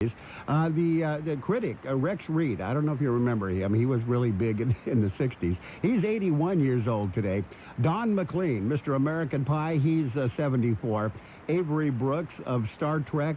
The critic, Rex Reed, I don't know if you remember him. He was really big in the 60s. He's 81 years old today. Don McLean, Mr. American Pie, he's 74. Avery Brooks of Star Trek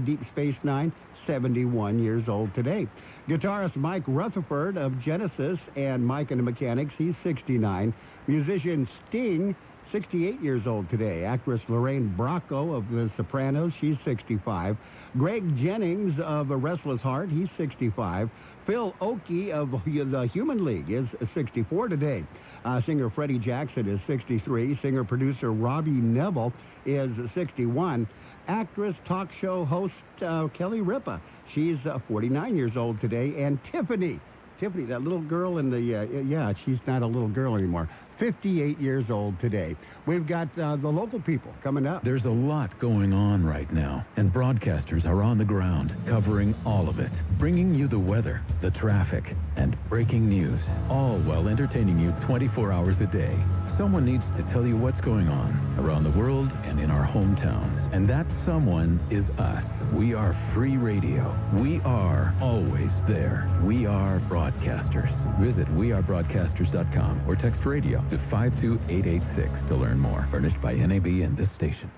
Deep Space Nine, 71 years old today. Guitarist Mike Rutherford of Genesis and Mike and the Mechanics, he's 69. Musician Sting, 68 years old today. Actress Lorraine Bracco of The Sopranos, she's 65. Greg Jennings of A Restless Heart, he's 65. Phil Oakey of The Human League is 64 today. Singer Freddie Jackson is 63. Singer-producer Robbie Neville is 61. Actress, talk show host Kelly Ripa, she's 49 years old today. And Tiffany, that little girl in the, she's not a little girl anymore. 58 years old today. We've got the local people coming up. There's a lot going on right now, and broadcasters are on the ground covering all of it, bringing you the weather, the traffic, and breaking news, all while entertaining you 24 hours a day. Someone needs to tell you what's going on around the world and in our hometowns, and that someone is us. We are free radio. We are always there. We are broadcasters. Visit wearebroadcasters.com or text radio to 52886 to learn more. Furnished by NAB and this station.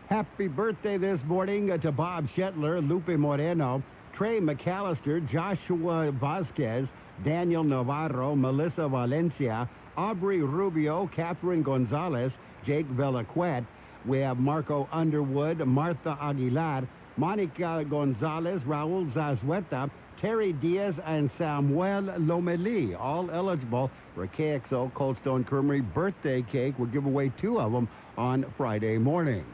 Happy birthday this morning to Bob Shetler, Lupe Moreno, Trey McAllister, Joshua Vasquez, Daniel Navarro, Melissa Valencia, Aubrey Rubio, Catherine Gonzalez, Jake Velaquet. We have Marco Underwood, Martha Aguilar, Monica Gonzalez, Raul Zazueta, Terry Diaz, and Samuel Lomeli, all eligible for a KXO Cold Stone Creamery birthday cake. We'll give away 2 of them on Friday morning.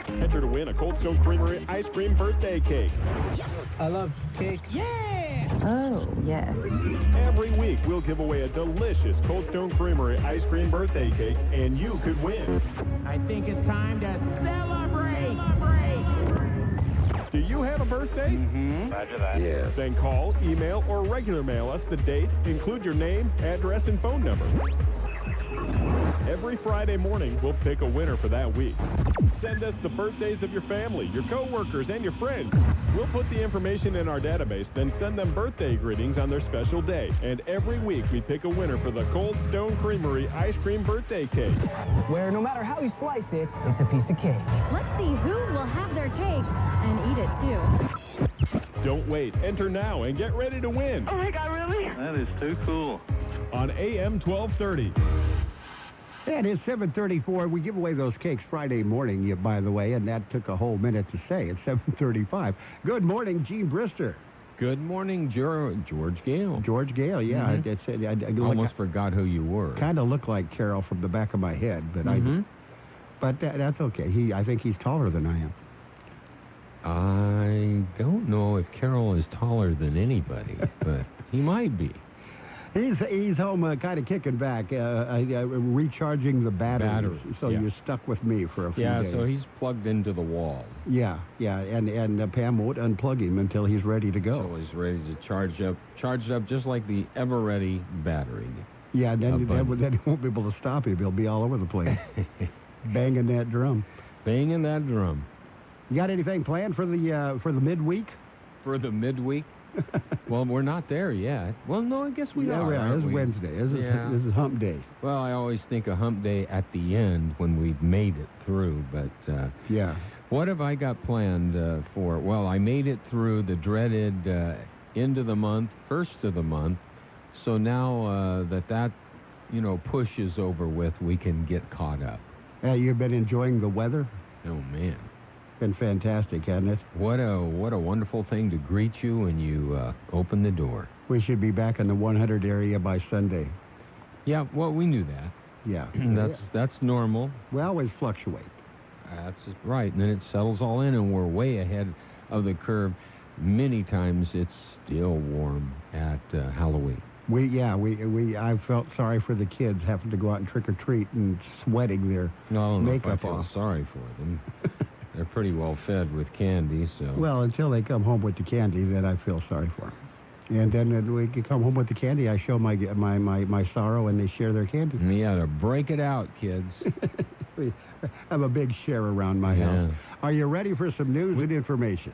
Enter to win a Cold Stone Creamery ice cream birthday cake. I love cake. Yeah! Oh, yes. Every week, we'll give away a delicious Cold Stone Creamery ice cream birthday cake, and you could win. I think it's time to celebrate! Do you have a birthday? Mm-hmm. Roger that. Yes. Then call, email, or regular mail us the date, include your name, address, and phone number. Every Friday morning, we'll pick a winner for that week. Send us the birthdays of your family, your coworkers, and your friends. We'll put the information in our database, then send them birthday greetings on their special day. And every week, we pick a winner for the Cold Stone Creamery ice cream birthday cake. Where no matter how you slice it, it's a piece of cake. Let's see who will have their cake and eat it, too. Don't wait. Enter now and get ready to win. Oh, my God, really? That is too cool. On AM 1230. And it's 7:34. We give away those cakes Friday morning, by the way, and that took a whole minute to say. It's 7:35. Good morning, Gene Brister. Good morning, George Gale. George Gale, yeah. Mm-hmm. I almost forgot who you were. Kind of look like Carol from the back of my head, but that's okay. I think he's taller than I am. I don't know if Carol is taller than anybody, but he might be. He's home kind of kicking back, recharging the batteries. So you're stuck with me for a few days. Yeah, so he's plugged into the wall. Yeah, and Pam won't unplug him until he's ready to go. So he's ready to charged up just like the ever-ready battery. Yeah, then he won't be able to stop him. He'll be all over the place, banging that drum. Banging that drum. You got anything planned for the midweek? For the midweek? Well, we're not there yet. Well, no, I guess we are. Yeah, it's Wednesday. This is hump day. Well, I always think of hump day at the end when we've made it through, but yeah. What have I got planned for? Well, I made it through the dreaded end of the month, first of the month, so now that push is over with, we can get caught up. You've been enjoying the weather? Oh, man. Been fantastic, hasn't it? What a wonderful thing to greet you when you open the door. We should be back in the 100 area by Sunday. Yeah, well, we knew that. Yeah. That's normal. We always fluctuate. That's right, and then it settles all in, and we're way ahead of the curve. Many times it's still warm at Halloween. I felt sorry for the kids having to go out and trick-or-treat and sweating their makeup off. I feel sorry for them. They're pretty well fed with candy, so... Well, until they come home with the candy, then I feel sorry for them. And then when we come home with the candy, I show my sorrow, and they share their candy. Yeah, to break it out, kids. We have a big share around my house. Are you ready for some news and information?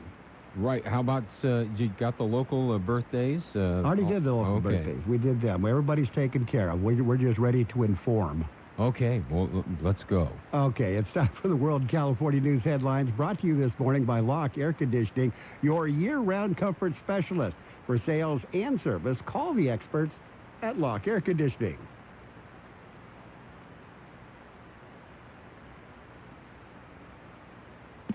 Right. How about, you got the local birthdays? Already did the local birthdays. We did them. Everybody's taken care of. We're just ready to inform. Okay. Well, let's go. Okay. It's time for the World California News headlines, brought to you this morning by Locke Air Conditioning, your year-round comfort specialist. For sales and service, call the experts at Locke Air Conditioning.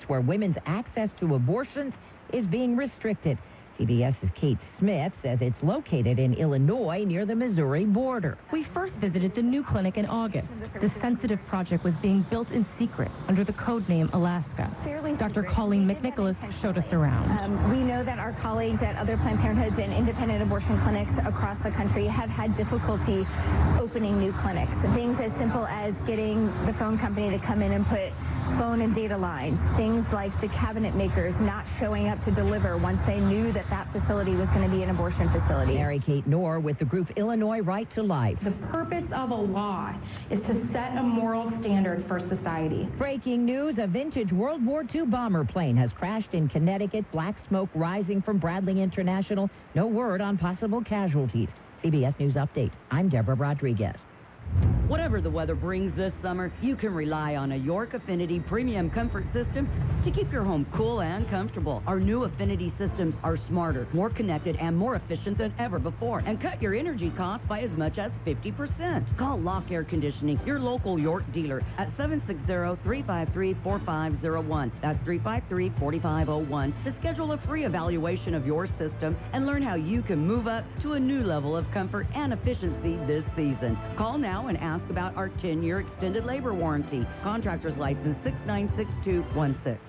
Where women's access to abortions is being restricted. CBS's Kate Smith says it's located in Illinois near the Missouri border. We first visited the new clinic in August. The sensitive project was being built in secret under the code name Alaska. Dr. Colleen McNicholas showed us around. We know that our colleagues at other Planned Parenthoods and independent abortion clinics across the country have had difficulty opening new clinics. Things as simple as getting the phone company to come in and put phone and data lines. Things like the cabinet makers not showing up to deliver once they knew that facility was going to be an abortion facility. Mary Kate Knorr with the group Illinois Right to Life. The purpose of a law is to set a moral standard for society. Breaking news, a vintage World War II bomber plane has crashed in Connecticut. Black smoke rising from Bradley International. No word on possible casualties. CBS News Update. I'm Deborah Rodriguez. Whatever the weather brings this summer, you can rely on a York Affinity Premium Comfort System to keep your home cool and comfortable. Our new Affinity systems are smarter, more connected, and more efficient than ever before, and cut your energy costs by as much as 50%. Call Locke Air Conditioning, your local York dealer, at 760-353-4501. That's 353-4501 to schedule a free evaluation of your system and learn how you can move up to a new level of comfort and efficiency this season. Call now and ask about our 10-year extended labor warranty. Contractor's license 696216.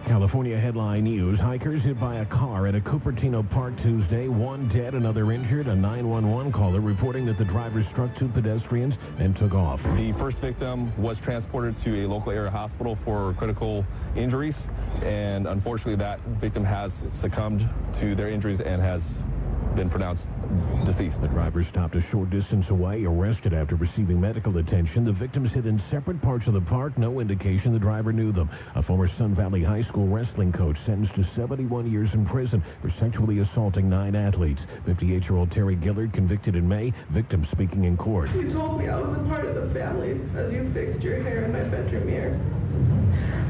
California headline news. Hikers hit by a car at a Cupertino Park Tuesday. One dead, another injured. A 911 caller reporting that the driver struck two pedestrians and took off. The first victim was transported to a local area hospital for critical injuries, and unfortunately that victim has succumbed to their injuries and has been pronounced deceased. The driver stopped a short distance away, arrested after receiving medical attention. The victims hit in separate parts of the park. No indication the driver knew them. A former Sun Valley High School wrestling coach sentenced to 71 years in prison for sexually assaulting 9 athletes. 58-year-old Terry Gillard convicted in May. Victim speaking in court. You told me I was a part of the family as you fixed your hair in my bedroom mirror.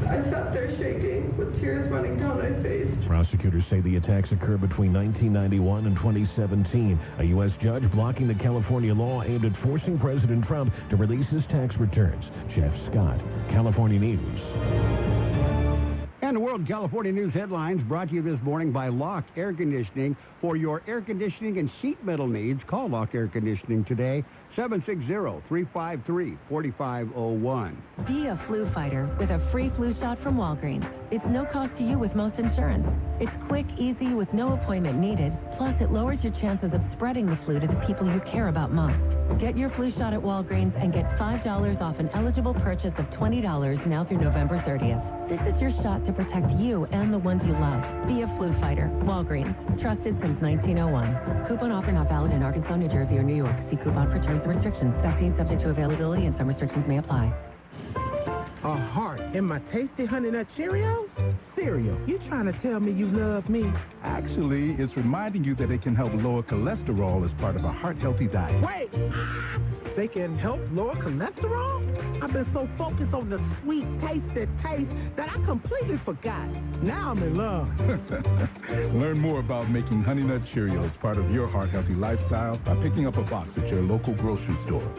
I sat there shaking with tears running down my face. Prosecutors say the attacks occurred between 1991 and 2017. A U.S. judge blocking the California law aimed at forcing President Trump to release his tax returns. Jeff Scott, California News. And the World California News headlines brought to you this morning by Locke Air Conditioning. For your air conditioning and sheet metal needs, call Locke Air Conditioning today, 760-353-4501. Be a flu fighter with a free flu shot from Walgreens. It's no cost to you with most insurance. It's quick, easy, with no appointment needed. Plus, it lowers your chances of spreading the flu to the people you care about most. Get your flu shot at Walgreens and get $5 off an eligible purchase of $20 now through November 30th. This is your shot to protect you and the ones you love. Be a flu fighter. Walgreens. Trusted since 1901. Coupon offer not valid in Arkansas, New Jersey, or New York. See coupon for terms and restrictions. Vaccine subject to availability and some restrictions may apply. A heart in my tasty Honey Nut Cheerios? Cereal, you trying to tell me you love me? Actually, it's reminding you that it can help lower cholesterol as part of a heart-healthy diet. Wait! They can help lower cholesterol? I've been so focused on the sweet, tasty taste that I completely forgot. Now I'm in love. Learn more about making Honey Nut Cheerios part of your heart-healthy lifestyle by picking up a box at your local grocery store.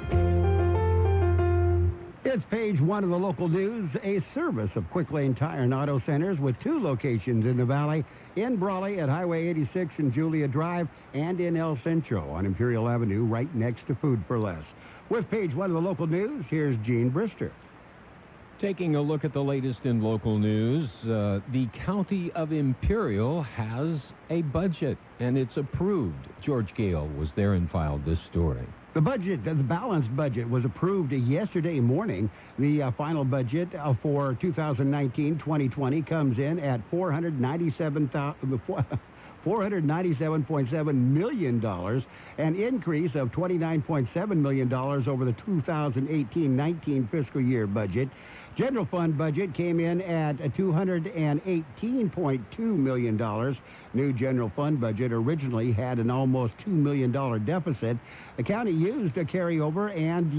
It's page 1 of the local news, a service of Quick Lane Tire and Auto Centers with 2 locations in the valley, in Brawley at Highway 86 and Julia Drive, and in El Centro on Imperial Avenue right next to Food for Less. With page 1 of the local news, here's Gene Brister. Taking a look at the latest in local news, the county of Imperial has a budget, and it's approved. George Gale was there and filed this story. The balanced budget was approved yesterday morning. The final budget for 2019-2020 comes in at $497.7 million, an increase of $29.7 million over the 2018-19 fiscal year budget. General fund budget came in at $218.2 million. New general fund budget originally had an almost $2 million deficit. The county used a carryover and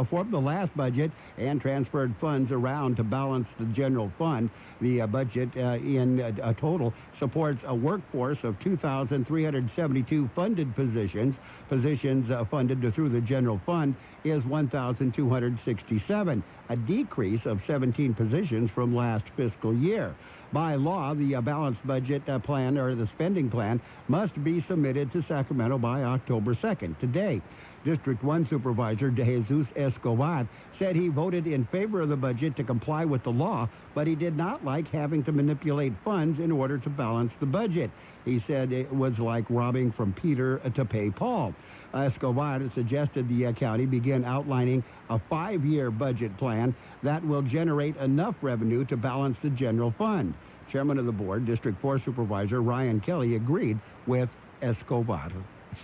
from the last budget and transferred funds around to balance the general fund. The budget in a total supports a workforce of 2,372 funded positions. Positions funded through the general fund is 1,267, a decrease of 17 positions from last fiscal year. By law, the balanced budget plan, or the spending plan, must be submitted to Sacramento by October 2nd, today. District 1 Supervisor Jesus Escobar said he voted in favor of the budget to comply with the law, but he did not like having to manipulate funds in order to balance the budget. He said it was like robbing from Peter to pay Paul. Escobar suggested the county begin outlining a 5-year budget plan that will generate enough revenue to balance the general fund. Chairman of the board, District 4 Supervisor Ryan Kelly, agreed with Escobar's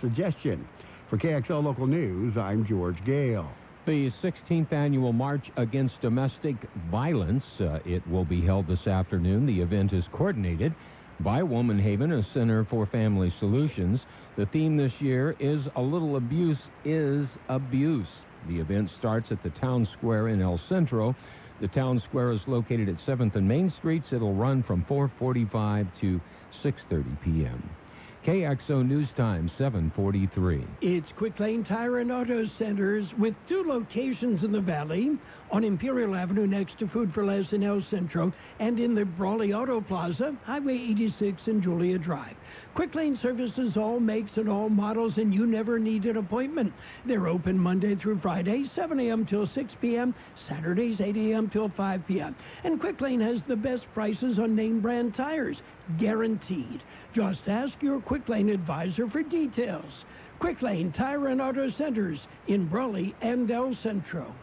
suggestion. For KXO Local News, I'm George Gale. The 16th Annual March Against Domestic Violence, it will be held this afternoon. The event is coordinated by Womanhaven, a Center for Family Solutions. The theme this year is A Little Abuse is Abuse. The event starts at the Town Square in El Centro. The Town Square is located at 7th and Main Streets. It'll run from 4:45 to 6:30 p.m. KXO News Time, 7:43. It's Quick Lane Tire and Auto Centers with 2 locations in the Valley, on Imperial Avenue next to Food for Less in El Centro, and in the Brawley Auto Plaza, Highway 86 and Julia Drive. Quick Lane services all makes and all models, and you never need an appointment. They're open Monday through Friday, 7 a.m. till 6 p.m., Saturdays 8 a.m. till 5 p.m. And Quick Lane has the best prices on name brand tires, guaranteed. Just ask your Quick Lane advisor for details. Quick Lane Tire and Auto Centers in Brawley and El Centro.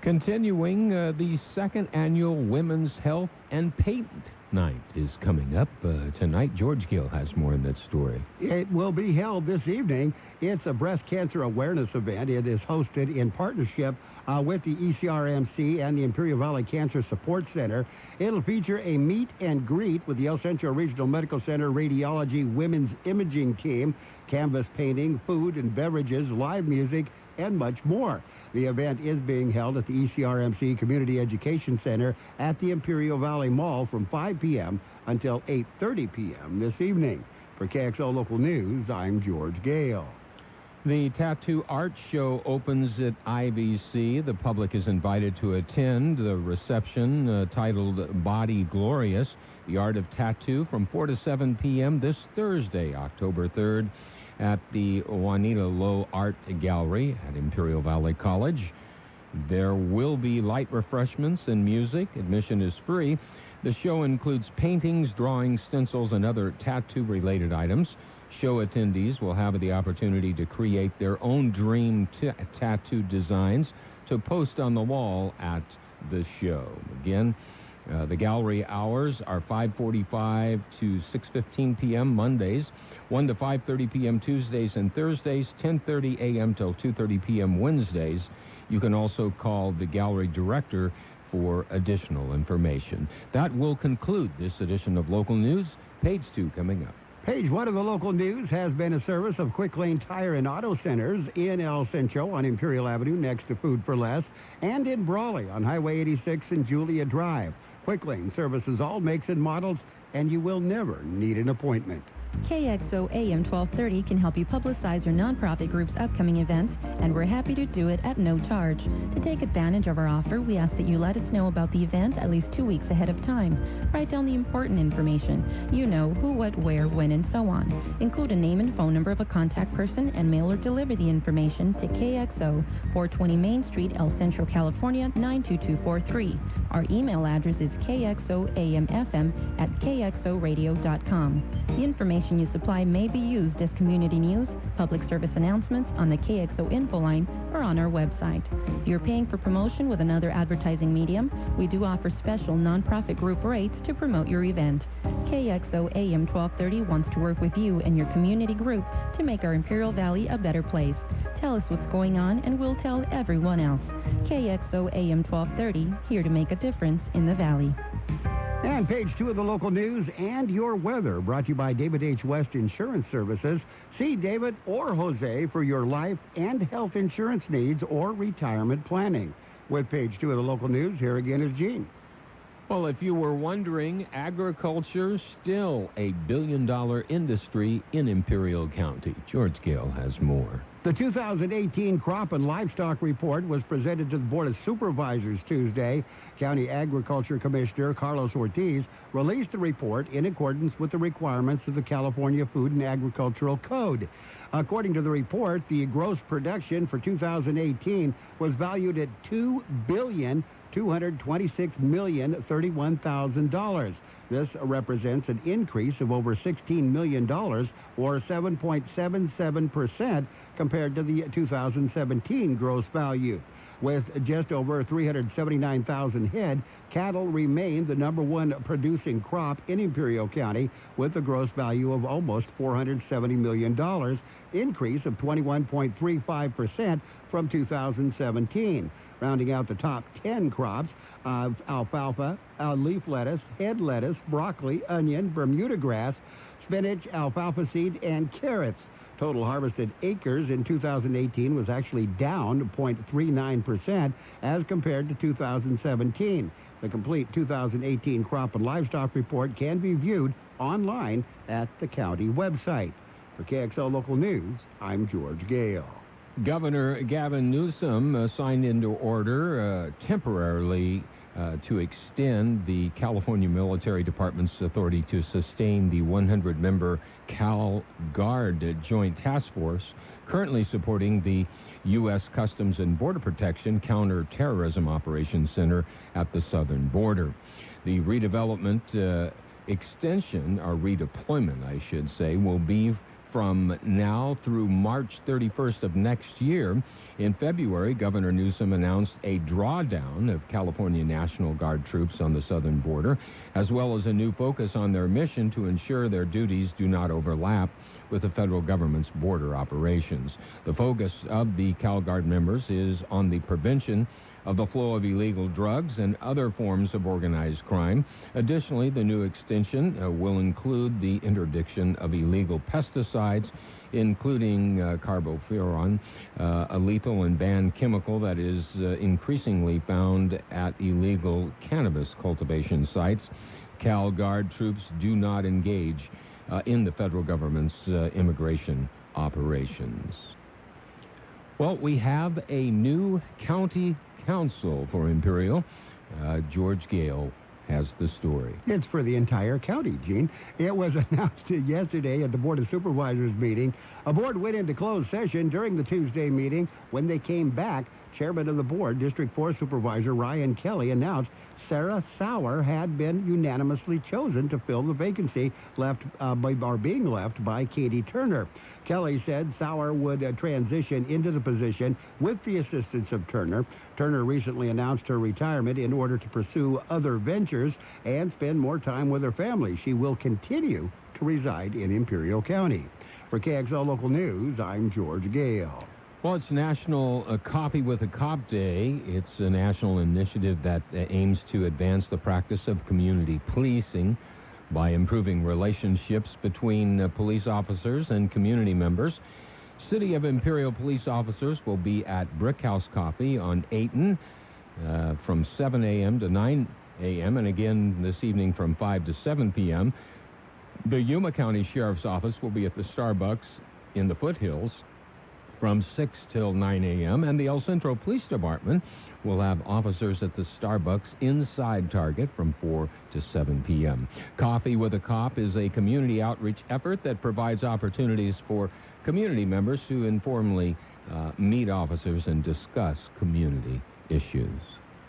Continuing, the 2nd Annual Women's Health and Patent Night is coming up tonight. George Gale has more in that story. It will be held this evening. It's a breast cancer awareness event. It is hosted in partnership with the ECRMC and the Imperial Valley Cancer Support Center. It'll feature a meet and greet with the El Centro Regional Medical Center Radiology Women's Imaging Team, canvas painting, food and beverages, live music, and much more. The event is being held at the ECRMC Community Education Center at the Imperial Valley Mall from 5 p.m. until 8:30 p.m. this evening. For KXO Local News, I'm George Gale. The Tattoo Art Show opens at IVC. The public is invited to attend the reception titled Body Glorious, the Art of Tattoo, from 4 to 7 p.m. this Thursday, October 3rd, at the Juanita Lowe Art Gallery at Imperial Valley College. There will be light refreshments and music. Admission is free. The show includes paintings, drawings, stencils, and other tattoo-related items. Show attendees will have the opportunity to create their own dream tattoo designs to post on the wall at the show. Again, the gallery hours are 5:45 to 6:15 p.m. Mondays, 1 to 5:30 p.m. Tuesdays and Thursdays, 10:30 a.m. till 2:30 p.m. Wednesdays. You can also call the gallery director for additional information. That will conclude this edition of Local News. Page 2 coming up. Page 1 of the local news has been a service of Quick Lane Tire and Auto Centers in El Centro on Imperial Avenue next to Food for Less, and in Brawley on Highway 86 and Julia Drive. Quick Lane services all makes and models, and you will never need an appointment. KXO AM 1230 can help you publicize your nonprofit group's upcoming events, and we're happy to do it at no charge. To take advantage of our offer, we ask that you let us know about the event at least 2 weeks ahead of time. Write down the important information. You know, who, what, where, when, and so on. Include a name and phone number of a contact person, and mail or deliver the information to KXO, 420 Main Street, El Centro, California, 92243. Our email address is kxoamfm@kxo.com. kxoradio.com. The information you supply may be used as community news, public service announcements on the KXO info line, or on our website. If you're paying for promotion with another advertising medium, we do offer special nonprofit group rates to promote your event. KXO AM 1230 wants to work with you and your community group to make our Imperial Valley a better place. Tell us what's going on and we'll tell everyone else. KXO AM 1230, here to make a difference in the Valley. And page 2 of the local news and your weather, brought to you by David H. West Insurance Services. See David or Jose for your life and health insurance needs or retirement planning. With page 2 of the local news, here again is Gene. Well, if you were wondering, agriculture still a billion-dollar industry in Imperial County. George Gale has more. The 2018 Crop and Livestock Report was presented to the Board of Supervisors Tuesday. County Agriculture Commissioner Carlos Ortiz released the report in accordance with the requirements of the California Food and Agricultural Code. According to the report, the gross production for 2018 was valued at $2,226,031,000. This represents an increase of over $16 million, or 7.77% compared to the 2017 gross value. With just over 379,000 head, cattle remain the number one producing crop in Imperial County with a gross value of almost $470 million, increase of 21.35% from 2017. Rounding out the top 10 crops of alfalfa, leaf lettuce, head lettuce, broccoli, onion, Bermuda grass, spinach, alfalfa seed, and carrots. Total harvested acres in 2018 was actually down 0.39% as compared to 2017. The complete 2018 Crop and Livestock Report can be viewed online at the county website. For KXO Local News, I'm George Gale. Governor Gavin Newsom signed into order temporarily to extend the California Military Department's authority to sustain the 100-member Cal Guard Joint Task Force currently supporting the U.S. Customs and Border Protection Counterterrorism Operations Center at the southern border. The redevelopment extension, or redeployment, I should say, will be from now through March 31st of next year. In February, Governor Newsom announced a drawdown of California National Guard troops on the southern border, as well as a new focus on their mission to ensure their duties do not overlap with the federal government's border operations. The focus of the Cal Guard members is on the prevention of the flow of illegal drugs and other forms of organized crime. Additionally, the new extension will include the interdiction of illegal pesticides, including carbofuran, a lethal and banned chemical that is increasingly found at illegal cannabis cultivation sites. Cal Guard troops do not engage in the federal government's immigration operations. Well, we have a new county council for Imperial. George Gale has the story. It's for the entire county, Gene. It was announced yesterday at the Board of Supervisors meeting. A board went into closed session during the Tuesday meeting. When they came back, Chairman of the board, District 4 Supervisor Ryan Kelly, announced Sarah Sauer had been unanimously chosen to fill the vacancy being left by Katie Turner. Kelly said Sauer would transition into the position with the assistance of Turner. Turner recently announced her retirement in order to pursue other ventures and spend more time with her family. She will continue to reside in Imperial County. For KXO Local News, I'm George Gale. Well, it's National Coffee with a Cop Day. It's a national initiative that aims to advance the practice of community policing by improving relationships between police officers and community members. City of Imperial police officers will be at Brick House Coffee on Ayton from 7 a.m. to 9 a.m. and again this evening from 5 to 7 p.m. The Yuma County Sheriff's Office will be at the Starbucks in the Foothills from 6 till 9 a.m. and the El Centro Police Department will have officers at the Starbucks inside Target from 4 to 7 p.m. Coffee with a Cop is a community outreach effort that provides opportunities for community members to informally meet officers and discuss community issues.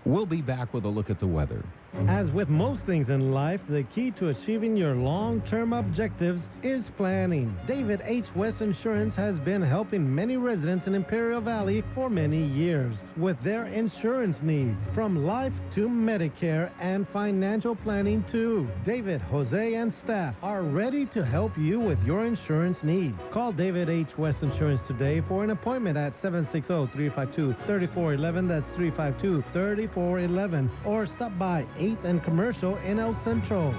We'll be back with a look at the weather. As with most things in life, the key to achieving your long-term objectives is planning. David H. West Insurance has been helping many residents in Imperial Valley for many years with their insurance needs, from life to Medicare and financial planning too. David, Jose, and staff are ready to help you with your insurance needs. Call David H. West Insurance today for an appointment at 760-352-3411. That's 352-3411. Or stop by 8th and Commercial in El Centro.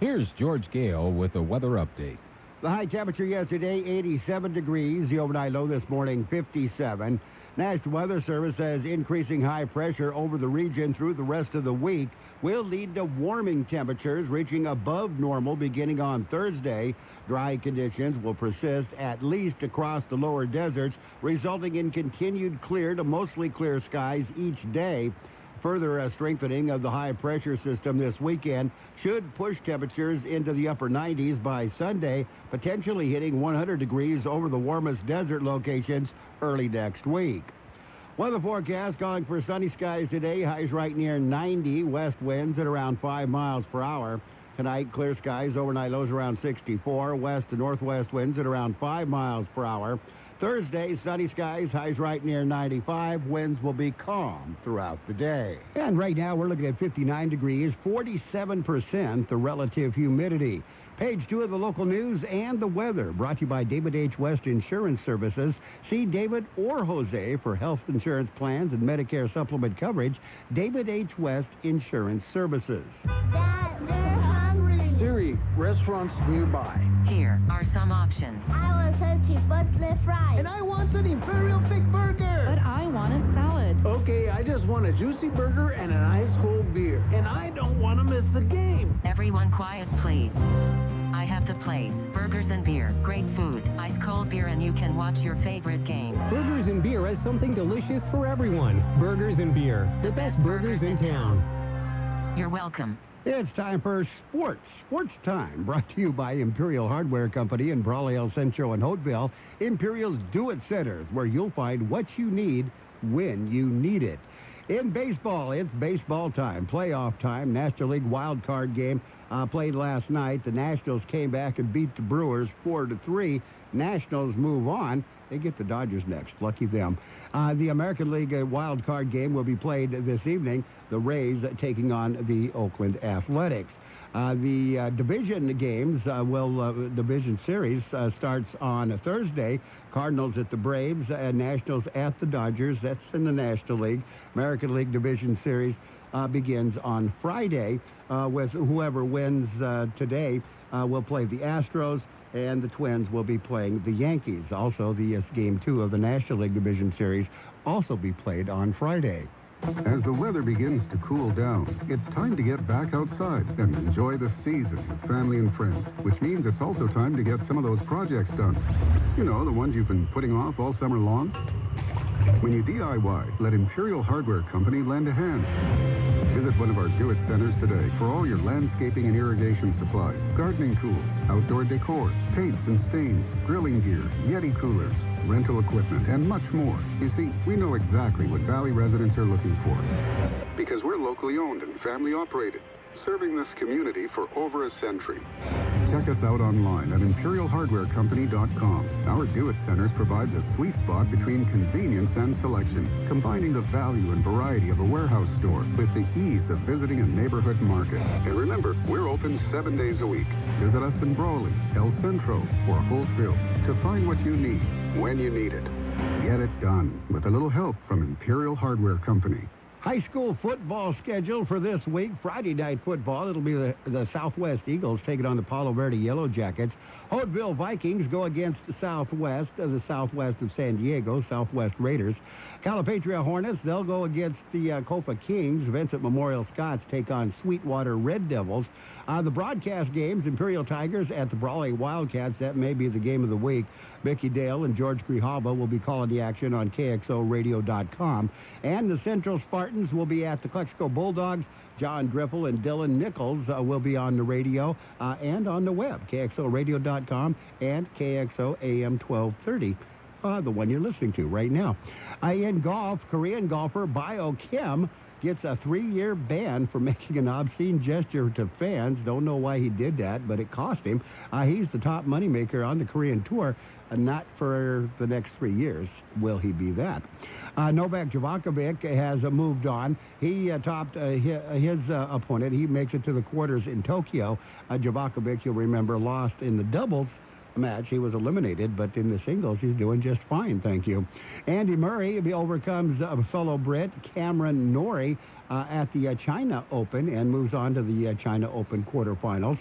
Here's George Gale with a weather update. The high temperature yesterday, 87 degrees. The overnight low this morning, 57. National Weather Service says increasing high pressure over the region through the rest of the week will lead to warming temperatures reaching above normal beginning on Thursday. Dry conditions will persist at least across the lower deserts, resulting in continued clear to mostly clear skies each day. Further strengthening of the high-pressure system this weekend should push temperatures into the upper 90s by Sunday, potentially hitting 100 degrees over the warmest desert locations early next week. Weather forecast calling for sunny skies today. Highs right near 90. West winds at around 5 miles per hour. Tonight, clear skies. Overnight lows around 64. West to northwest winds at around 5 miles per hour. Thursday, sunny skies, highs right near 95. Winds will be calm throughout the day. And right now, we're looking at 59 degrees, 47% the relative humidity. Page 2 of the local news and the weather, brought to you by David H. West Insurance Services. See David or Jose for health insurance plans and Medicare supplement coverage. David H. West Insurance Services. Dad, they're hungry. Siri, restaurants nearby. Here are some options. I want some chipotle fries. And I want an Imperial thick burger. But I want a salad. Okay, I just want a juicy burger and an ice cold beer. And I don't want to miss the game. Everyone quiet, please. I have the place. Burgers and beer. Great food. Ice cold beer, and you can watch your favorite game. Burgers and Beer has something delicious for everyone. Burgers and Beer. The best burgers in town. You're welcome. It's time for sports. Sports time, brought to you by Imperial Hardware Company in Brawley, El Centro, and Holtville. Imperial's Do-It Centers, where you'll find what you need when you need it. In baseball, it's baseball time, playoff time. National League wild card game played last night. The Nationals came back and beat the Brewers 4-3. Nationals move on. They get the Dodgers next. Lucky them. The American League wild card game will be played this evening. The Rays taking on the Oakland Athletics. The division games division series starts on Thursday. Cardinals at the Braves and Nationals at the Dodgers. That's in the National League. American League division series begins on Friday with whoever wins today will play the Astros, and the Twins will be playing the Yankees. Also, the Game 2 of the National League Division Series also be played on Friday. As the weather begins to cool down, it's time to get back outside and enjoy the season with family and friends, which means it's also time to get some of those projects done. You know, the ones you've been putting off all summer long. When you DIY, let Imperial Hardware Company lend a hand. Visit one of our Do-It Centers today for all your landscaping and irrigation supplies, gardening tools, outdoor decor, paints and stains, grilling gear, Yeti coolers, rental equipment, and much more. You see, we know exactly what Valley residents are looking for, because we're locally owned and family operated, serving this community for over a century. Check us out online at ImperialHardwareCompany.com. Our Do-It Centers provide the sweet spot between convenience and selection, combining the value and variety of a warehouse store with the ease of visiting a neighborhood market. And remember, we're open 7 days a week. Visit us in Brawley, El Centro, or Holtville to find what you need when you need it. Get it done with a little help from Imperial Hardware Company. High school football schedule for this week. Friday night football, it'll be the Southwest Eagles taking on the Palo Verde Yellow Jackets. Holtville Vikings go against the Southwest of San Diego, Southwest Raiders. Calipatria Hornets, they'll go against the Copa Kings. Vincent Memorial Scots take on Sweetwater Red Devils. The broadcast games, Imperial Tigers at the Brawley Wildcats. That may be the game of the week. Mickey Dale and George Grijalva will be calling the action on KXORadio.com. And the Central Spartans will be at the Calexico Bulldogs. John Driffel and Dylan Nichols will be on the radio and on the web, KXORadio.com and KXO AM 1230. The one you're listening to right now. In golf, Korean golfer Bio Kim gets a 3-year ban for making an obscene gesture to fans. Don't know why he did that, but it cost him. He's the top moneymaker on the Korean tour. Not for the next 3 years will he be that. Novak Djokovic has moved on. He topped his opponent. He makes it to the quarters in Tokyo. Djokovic, you'll remember, lost in the doubles match. He was eliminated, but in the singles, he's doing just fine, thank you. Andy Murray overcomes fellow Brit Cameron Norrie at the China Open and moves on to the China Open quarterfinals.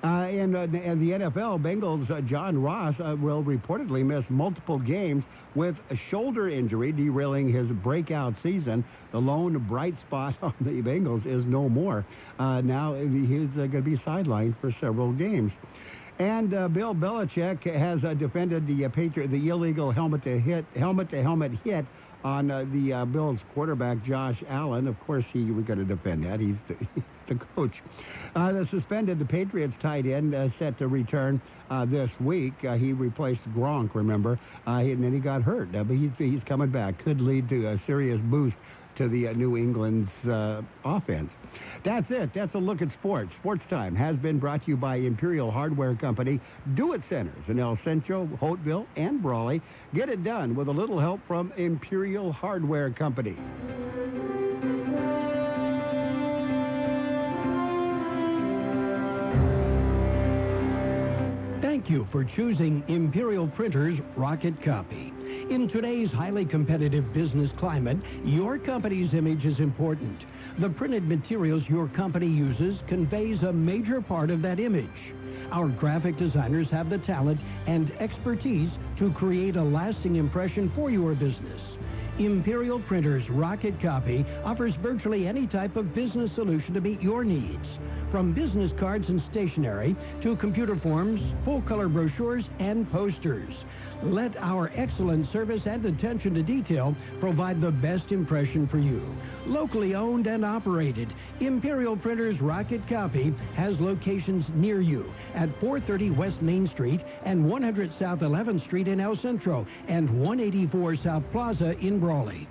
And the NFL, Bengals' John Ross will reportedly miss multiple games with a shoulder injury, derailing his breakout season. The lone bright spot on the Bengals is no more. Now he's going to be sidelined for several games. And Bill Belichick has defended the illegal helmet-to-helmet hit on the Bills quarterback Josh Allen. Of course, he was going to defend that. He's the coach. The suspended Patriots tight end set to return this week. He replaced Gronk, remember, and then he got hurt. But he's coming back. Could lead to a serious boost to the New England's offense. That's it. That's a look at sports. Sports Time has been brought to you by Imperial Hardware Company. Do-It Centers in El Centro, Holtville, and Brawley. Get it done with a little help from Imperial Hardware Company. Thank you for choosing Imperial Printers Rocket Copy. In today's highly competitive business climate, your company's image is important. The printed materials your company uses conveys a major part of that image. Our graphic designers have the talent and expertise to create a lasting impression for your business. Imperial Printers Rocket Copy offers virtually any type of business solution to meet your needs. From business cards and stationery to computer forms, full-color brochures, and posters. Let our excellent service and attention to detail provide the best impression for you. Locally owned and operated, Imperial Printers Rocket Copy has locations near you at 430 West Main Street and 100 South 11th Street in El Centro and 184 South Plaza in Brawley.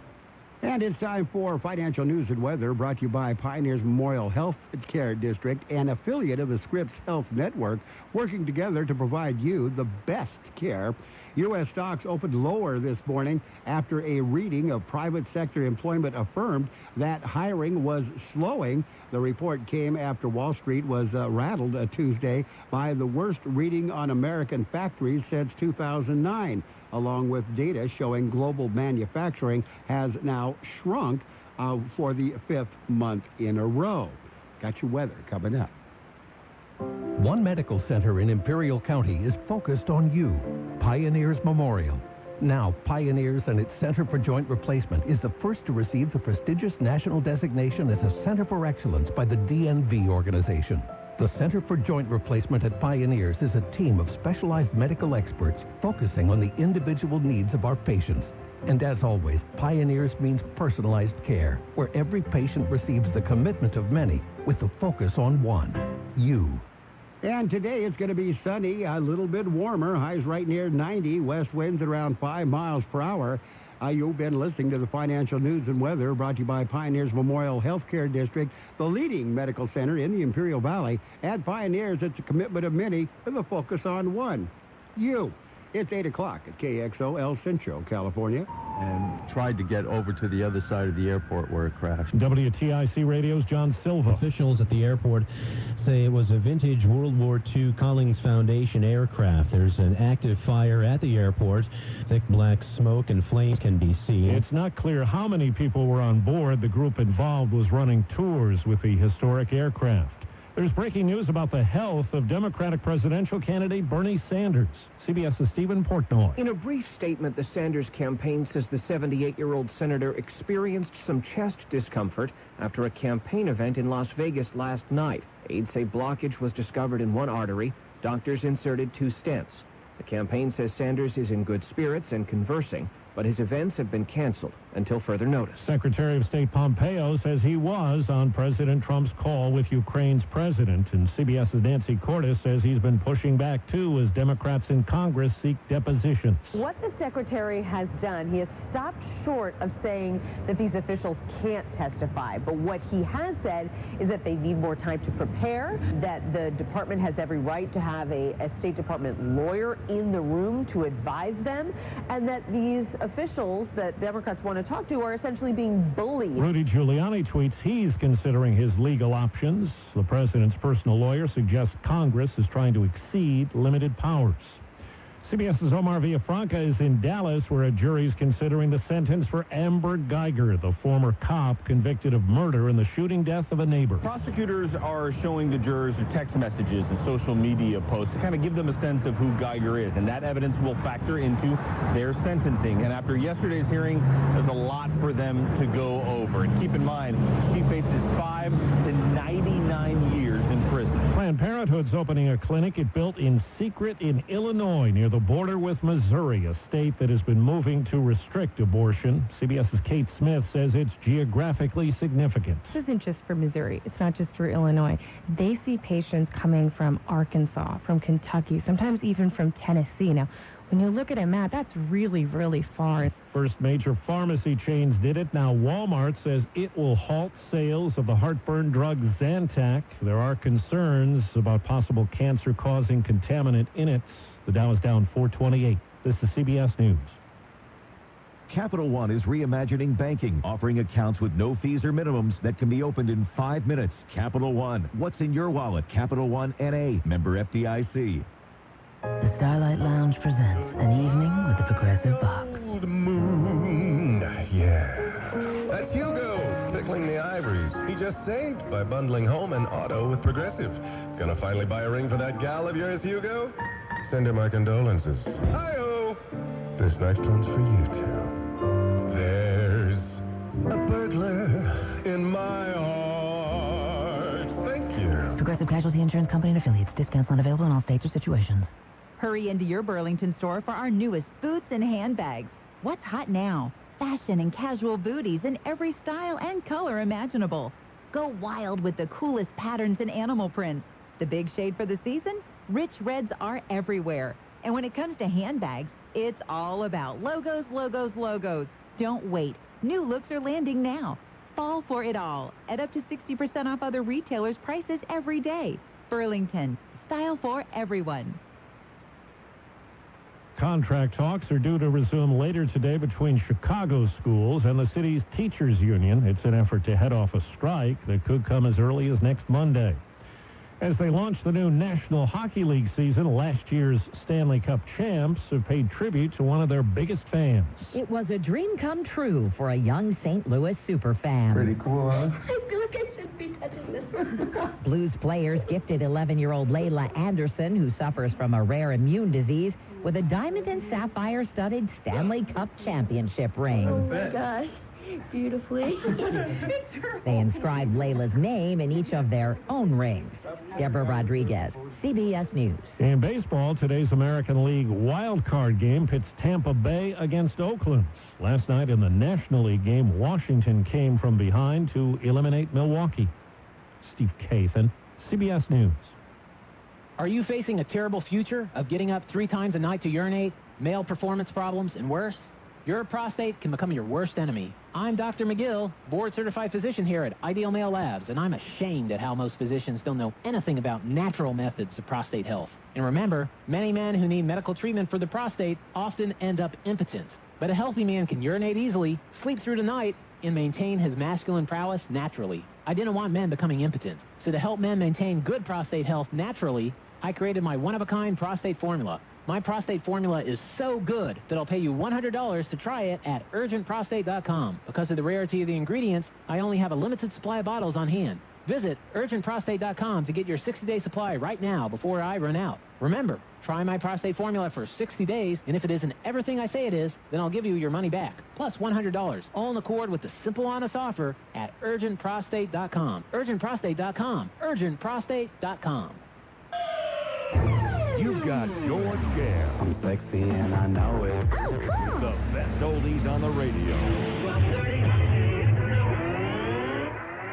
And it's time for financial news and weather, brought to you by Pioneers Memorial Health Care District, an affiliate of the Scripps Health Network, working together to provide you the best care. U.S. stocks opened lower this morning after a reading of private sector employment affirmed that hiring was slowing. The report came after Wall Street was rattled Tuesday by the worst reading on American factories since 2009, along with data showing global manufacturing has now shrunk for the 5th month in a row. Got your weather coming up. One medical center in Imperial County is focused on you, Pioneers Memorial. Now, Pioneers and its Center for Joint Replacement is the first to receive the prestigious national designation as a Center for Excellence by the DNV organization. The Center for Joint Replacement at Pioneers is a team of specialized medical experts focusing on the individual needs of our patients. And as always, Pioneers means personalized care, where every patient receives the commitment of many with the focus on one, you. And today it's going to be sunny, a little bit warmer, highs right near 90, west winds at around 5 miles per hour. You've been listening to the financial news and weather brought to you by Pioneers Memorial Healthcare District, the leading medical center in the Imperial Valley. At Pioneers, it's a commitment of many with a focus on one, you. It's 8 o'clock at KXO, El Centro, California. And tried to get over to the other side of the airport where it crashed. WTIC Radio's John Silva. Officials at the airport say it was a vintage World War II Collins Foundation aircraft. There's an active fire at the airport. Thick black smoke and flames can be seen. It's not clear how many people were on board. The group involved was running tours with the historic aircraft. There's breaking news about the health of Democratic presidential candidate Bernie Sanders. CBS's Stephen Portnoy. In a brief statement, the Sanders campaign says the 78-year-old senator experienced some chest discomfort after a campaign event in Las Vegas last night. Aides say blockage was discovered in one artery. Doctors inserted 2 stents. The campaign says Sanders is in good spirits and conversing. but his events have been canceled until further notice. Secretary of State Pompeo says he was on President Trump's call with Ukraine's president, and CBS's Nancy Cordes says he's been pushing back, too, as Democrats in Congress seek depositions. What the secretary has done, he has stopped short of saying that these officials can't testify, but what he has said is that they need more time to prepare, that the department has every right to have a State Department lawyer in the room to advise them, and that these officials that Democrats want to talk to are essentially being bullied. Rudy Giuliani tweets he's considering his legal options. The president's personal lawyer suggests Congress is trying to exceed limited powers. CBS's Omar Villafranca is in Dallas, where a jury is considering the sentence for Amber Geiger, the former cop convicted of murder in the shooting death of a neighbor. Prosecutors are showing the jurors the text messages and social media posts to kind of give them a sense of who Geiger is, and that evidence will factor into their sentencing. And after yesterday's hearing, there's a lot for them to go over. And keep in mind, she faces 5 to 99 years in prison. Planned Parenthood's opening a clinic it built in secret in Illinois, near the border with Missouri, a state that has been moving to restrict abortion. CBS's Kate Smith says it's geographically significant. This isn't just for Missouri. It's not just for Illinois. They see patients coming from Arkansas, from Kentucky, sometimes even from Tennessee. Now, when you look at a map, that's really, really far. First major pharmacy chains did it. Now Walmart says it will halt sales of the heartburn drug Zantac. There are concerns about possible cancer-causing contaminant in it. The Dow is down 428. This is CBS News. Capital One is reimagining banking, offering accounts with no fees or minimums that can be opened in 5 minutes. Capital One. What's in your wallet? Capital One N.A. Member FDIC. The Starlight Lounge presents an evening with the Progressive Box. Old moon. Yeah. That's Hugo, tickling the ivories. He just saved by bundling home and auto with Progressive. Gonna finally buy a ring for that gal of yours, Hugo? Send her my condolences. Hi-ho! This next one's for you two. There's a burglar in my heart. Thank you. Progressive Casualty Insurance Company and Affiliates. Discounts not available in all states or situations. Hurry into your Burlington store for our newest boots and handbags. What's hot now? Fashion and casual booties in every style and color imaginable. Go wild with the coolest patterns and animal prints. The big shade for the season? Rich reds are everywhere. And when it comes to handbags, it's all about logos, logos, logos. Don't wait. New looks are landing now. Fall for it all at up to 60% off other retailers' prices every day. Burlington, style for everyone. Contract talks are due to resume later today between Chicago schools and the city's teachers union. It's an effort to head off a strike that could come as early as next Monday. As they launch the new National Hockey League season, last year's Stanley Cup champs have paid tribute to one of their biggest fans. It was a dream come true for a young St. Louis superfan. Pretty cool, huh? I feel like I shouldn't be touching this one. Blues players gifted 11-year-old Layla Anderson, who suffers from a rare immune disease, with a diamond and sapphire studded Stanley Cup championship ring. Oh my gosh. Beautifully. They inscribed Layla's name in each of their own rings. Deborah Rodriguez, CBS News. In baseball, today's American League wild card game pits Tampa Bay against Oakland. Last night in the National League game, Washington came from behind to eliminate Milwaukee. Steve Kathan, CBS News. Are you facing a terrible future of getting up 3 times a night to urinate, male performance problems, and worse? Your prostate can become your worst enemy. I'm Dr. McGill, board-certified physician here at Ideal Male Labs, and I'm ashamed at how most physicians don't know anything about natural methods of prostate health. And remember, many men who need medical treatment for the prostate often end up impotent. But a healthy man can urinate easily, sleep through the night, and maintain his masculine prowess naturally. I didn't want men becoming impotent. So to help men maintain good prostate health naturally, I created my one-of-a-kind prostate formula. My prostate formula is so good that I'll pay you $100 to try it at urgentprostate.com. Because of the rarity of the ingredients, I only have a limited supply of bottles on hand. Visit urgentprostate.com to get your 60-day supply right now before I run out. Remember, try my prostate formula for 60 days, and if it isn't everything I say it is, then I'll give you your money back, plus $100, all in accord with the simple, honest offer at urgentprostate.com. Urgentprostate.com. Urgentprostate.com. You've got your scare. I'm sexy and I know it. The